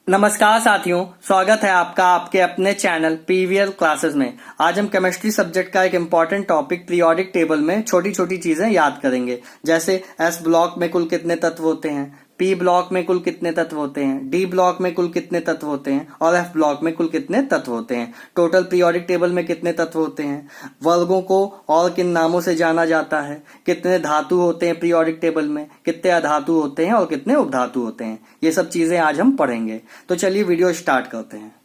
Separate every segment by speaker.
Speaker 1: नमस्कार साथियों, स्वागत है आपका आपके अपने चैनल पीवीएल क्लासेस में। आज हम केमिस्ट्री सब्जेक्ट का एक इम्पॉर्टेंट टॉपिक पीरियोडिक टेबल में छोटी छोटी चीजें याद करेंगे। जैसे एस ब्लॉक में कुल कितने तत्व होते हैं, पी ब्लॉक में कुल कितने तत्व होते हैं, डी ब्लॉक में कुल कितने तत्व होते हैं और एफ ब्लॉक में कुल कितने तत्व होते हैं। टोटल पीरियोडिक टेबल में कितने तत्व होते हैं, वर्गों को और किन नामों से जाना जाता है, कितने धातु होते हैं पीरियोडिक टेबल में, कितने अधातु होते हैं और कितने उपधातु होते हैं। ये सब चीजें आज हम पढ़ेंगे। तो चलिए वीडियो स्टार्ट करते हैं।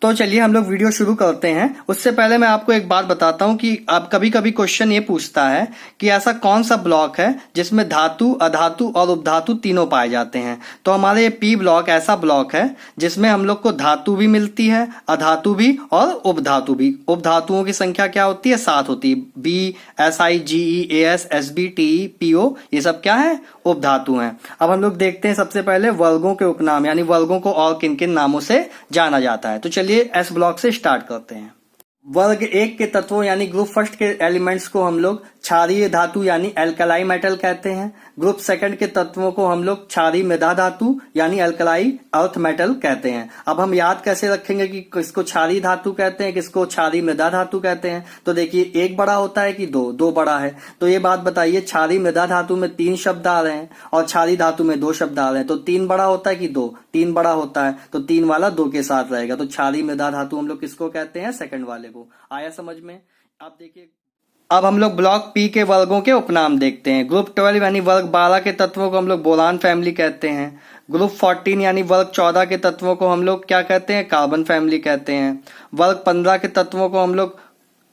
Speaker 1: तो चलिए हम लोग वीडियो शुरू करते हैं। उससे पहले मैं आपको एक बात बताता हूं कि आप कभी कभी क्वेश्चन ये पूछता है कि ऐसा कौन सा ब्लॉक है जिसमें धातु, अधातु और उपधातु तीनों पाए जाते हैं। तो हमारे ये पी ब्लॉक ऐसा ब्लॉक है जिसमें हम लोग को धातु भी मिलती है, अधातु भी और उपधातु भी। उपधातुओं की संख्या क्या होती है? 7 होती है। B, S I, G E, A S, S B, T E, P O, ये सब क्या है? उपधातु हैं। अब हम लोग देखते हैं सबसे पहले वर्गों के उपनाम, यानी वर्गों को और किन किन नामों से जाना जाता है। तो चलिए एस ब्लॉक से स्टार्ट करते हैं। वर्ग 1 के तत्वों यानी ग्रुप फर्स्ट के एलिमेंट्स को हम लोग क्षारीय धातु यानी एल्कलाई मेटल कहते हैं। ग्रुप सेकंड के तत्वों को हम लोग क्षारीय मृदा धातु यानी एल्कलाई अर्थ मेटल कहते हैं। अब हम याद कैसे रखेंगे कि किसको क्षारीय धातु कहते हैं, किसको क्षारीय मृदा धातु कहते हैं? तो देखिए, एक बड़ा होता है कि दो बड़ा है। तो ये बात बताइए, क्षारीय मृदा धातु में 3 शब्द आ रहे हैं और क्षारीय धातु में 2 शब्द आ रहे हैं। तो 3 बड़ा होता है कि 2? 3 बड़ा होता है, तो 3 वाला 2 के साथ रहेगा। तो क्षारीय मृदा धातु हम लोग किसको कहते हैं? सेकंड वाले को। आया समझ में? आप देखिए, अब हम लोग ब्लॉक पी के वर्गों के उपनाम देखते हैं। ग्रुप 12 यानी वर्ग 12 के तत्वों को हम लोग बोरान फैमिली कहते हैं। ग्रुप 14 यानी वर्ग 14 के तत्वों को हम लोग क्या कहते हैं? कार्बन फैमिली कहते हैं। वर्ग 15 के तत्वों को हम लोग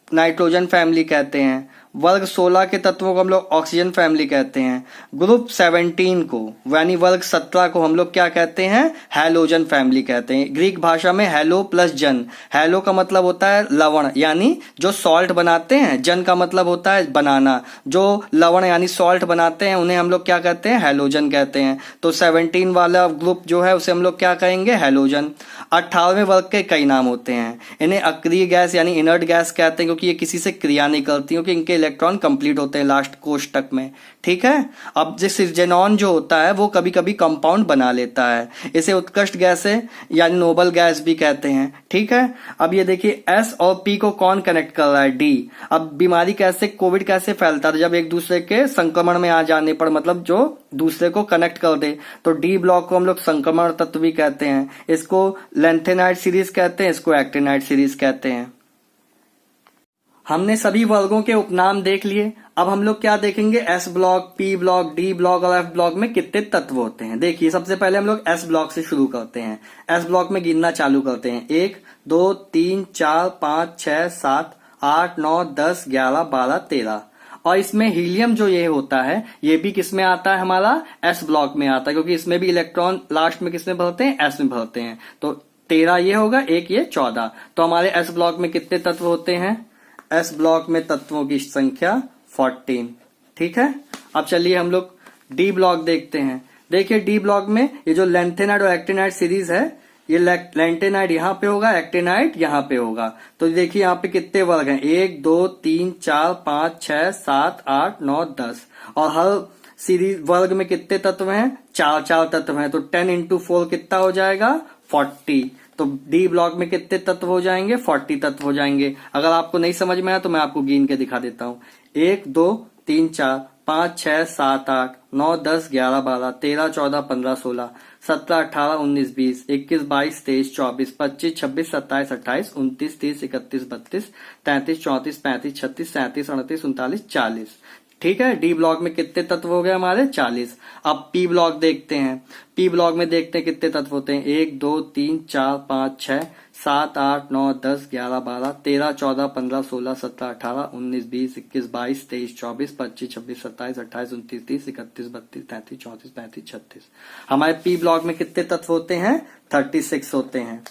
Speaker 1: नाइट्रोजन फैमिली कहते हैं। वर्ग 16 के तत्वों को हम लोग ऑक्सीजन फैमिली कहते हैं। ग्रुप 17 को यानी वर्ग 17 को हम लोग क्या कहते हैं? हैलोजन फैमिली कहते हैं। ग्रीक भाषा में हैलो प्लस जन, हैलो का मतलब होता है लवण यानी जो सॉल्ट बनाते हैं, जन का मतलब होता है बनाना, जो लवण यानी सॉल्ट बनाते हैं उन्हें हम लोग क्या कहते हैं? हैलोजन कहते हैं। तो 17 वाला ग्रुप जो है उसे हम लोग क्या कहेंगे? हैलोजन। 18वें वर्ग के कई नाम होते हैं। इन्हें अक्रिय गैस यानी इनर्ट गैस कहते हैं, क्योंकि ये किसी से क्रिया नहीं करती, क्योंकि इनके इलेक्ट्रॉन कंप्लीट होते हैं लास्ट कोष्टक में। ठीक है। अब जैसे जेनॉन जो होता है वो कभी कभी कंपाउंड बना लेता है, इसे उत्कृष्ट गैस यानी नोबल गैस भी कहते हैं। ठीक है। अब ये देखिए, एस और पी को कौन कनेक्ट कर रहा है? डी। अब बीमारी कैसे, कोविड कैसे फैलता है? जब एक दूसरे के संक्रमण में आ जाने पर, मतलब जो दूसरे को कनेक्ट कर दे। तो डी ब्लॉक को हम लोग संक्रमण तत्व भी कहते हैं। इसको लेंथेनाइड सीरीज कहते हैं, इसको एक्टिनाइड सीरीज कहते हैं। हमने सभी वर्गों के उपनाम देख लिए। अब हम लोग क्या देखेंगे? S block, P block, D block और एफ ब्लॉक में कितने तत्व होते हैं। देखिए, सबसे पहले हम लोग एस ब्लॉक से शुरू करते हैं। एस ब्लॉक में गिनना चालू करते हैं। 1 2 3 4 5 6 7 8 9 10 11 12 13। और इसमें हीलियम जो ये होता है ये भी किस में आता है? हमारा एस ब्लॉक में आता है, क्योंकि इसमें भी इलेक्ट्रॉन लास्ट में किस में भरते हैं? एस में भरते हैं। तो 13 ये होगा, एक ये 14। तो हमारे एस ब्लॉक में कितने तत्व होते हैं? एस ब्लॉक में तत्वों की संख्या 14। ठीक है। अब चलिए हम लोग डी ब्लॉक देखते हैं। देखिए, डी ब्लॉक में ये जो लेंथेनाइड और एक्टिनाइड सीरीज है, ये लेंथेनाइड यहां पे होगा, एक्टिनाइड यहां पे होगा। तो देखिए यहाँ पे कितने वर्ग हैं? 1 2 3 4 5 6 7 8 9 10। और हर सीरीज वर्ग में कितने तत्व हैं? 4 तत्व हैं। तो 10 इंटू 4 कितना हो जाएगा? 40। तो डी ब्लॉक में कितने तत्व हो जाएंगे? 40 तत्व हो जाएंगे। अगर आपको नहीं समझ में आया तो मैं आपको गिन के दिखा देता हूं। 1 2 3 4 5 6 7 8 9 10 11 12 13 14 15 16 17 18 19 20 21 22 23 24 25 26 27 28 29 30 31 32 33 34 35 36 37 38 39 40। ठीक है। डी ब्लॉक में कितने तत्व हो गए हमारे? 40। अब पी ब्लॉक देखते हैं। पी ब्लॉक में देखते हैं कितने तत्व होते हैं। 1 2 3 4 5 6 7 8 9 10 11 12 13 14 15 16 17 18 19 20 21 22 23 24 25 26 27 28 29 30 31 32 33 34 35 36। हमारे पी ब्लॉक में कितने तत्व होते हैं? 36 होते हैं।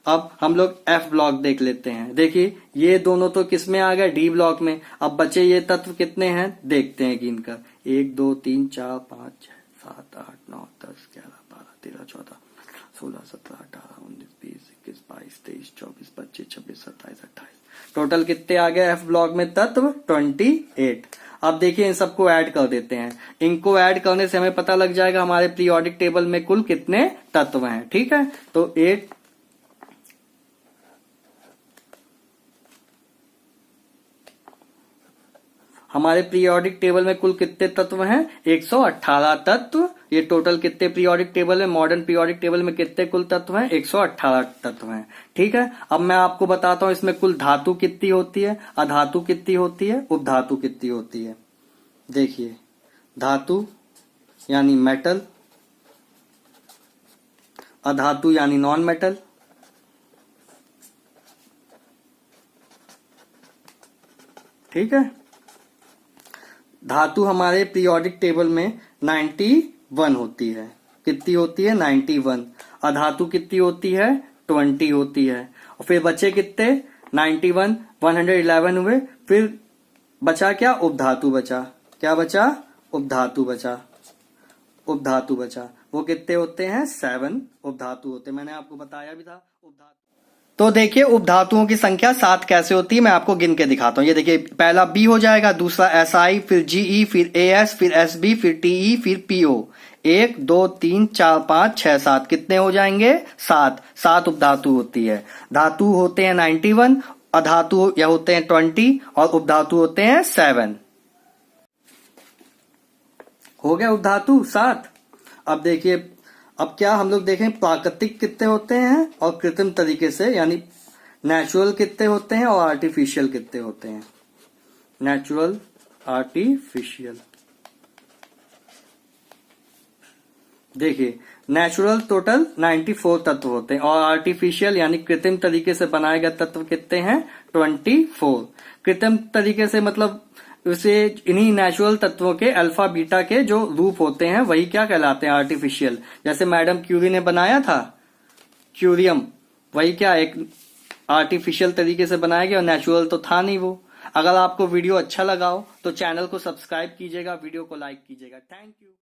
Speaker 1: अब हम लोग एफ ब्लॉक देख लेते हैं। देखिए, ये दोनों तो किस में आ गए? डी ब्लॉक में। अब बचे ये तत्व कितने हैं देखते हैं गिनकर। 1 2 3 4 5 6 7 8 9 10 11 12 13 14 16 17 18 19 20 21 22 23 24 25 26 27 28। टोटल कितने आ गए एफ ब्लॉक में तत्व? 28। अब देखिए इन सबको ऐड कर देते हैं। इनको ऐड करने से हमें पता लग जाएगा हमारे पीरियोडिक टेबल में कुल कितने तत्व हैं। ठीक है, तो 8 हमारे पीरियोडिक टेबल में कुल कितने तत्व हैं? 118 तत्व। ये टोटल कितने पीरियोडिक टेबल है, मॉडर्न पीरियोडिक टेबल में कितने कुल तत्व हैं? 118 तत्व हैं। ठीक है, अब मैं आपको बताता हूं इसमें कुल धातु कितनी होती है, अधातु कितनी होती है, उपधातु कितनी होती है। देखिए, धातु यानी मेटल, अधातु यानी नॉन मेटल, ठीक है। धातु हमारे पीरियोडिक टेबल में 91 होती है। कितनी होती है? 91। अधातु कितनी होती है? 20 होती है। और फिर बचे कितने? 91, 111 हुए। फिर बचा क्या? उपधातु बचा। क्या बचा? उपधातु बचा। उपधातु बचा। वो कितने होते हैं? 7 उपधातु होते हैं। मैंने आपको बताया भी था उपधातु। तो देखिए उपधातुओं की संख्या 7 कैसे होती है, मैं आपको गिन के दिखाता हूं। ये देखिए, पहला बी हो जाएगा, दूसरा SI, फिर GE, फिर AS, फिर SB, फिर TE, फिर PO। 1 2 3 4 5 6 7 कितने हो जाएंगे? 7 उपधातु होती है। धातु होते हैं 91, अधातु या होते हैं 20 और उपधातु होते हैं 7। हो गया उपधातु 7। अब देखिए, अब क्या हम लोग देखें प्राकृतिक कितने होते हैं और कृत्रिम तरीके से यानी नेचुरल कितने होते हैं और आर्टिफिशियल कितने होते हैं। Natural, artificial. देखिए, नेचुरल टोटल 94 तत्व होते हैं और आर्टिफिशियल यानी कृत्रिम तरीके से बनाए गए तत्व कितने हैं? 24। कृत्रिम तरीके से मतलब उसे इन्हीं नेचुरल तत्वों के अल्फा बीटा के जो रूप होते हैं वही क्या कहलाते हैं? आर्टिफिशियल। जैसे मैडम क्यूरी ने बनाया था क्यूरियम, वही क्या एक आर्टिफिशियल तरीके से बनाया गया और नेचुरल तो था नहीं वो। अगर आपको वीडियो अच्छा लगा हो तो चैनल को सब्सक्राइब कीजिएगा, वीडियो को लाइक कीजिएगा। Thank you.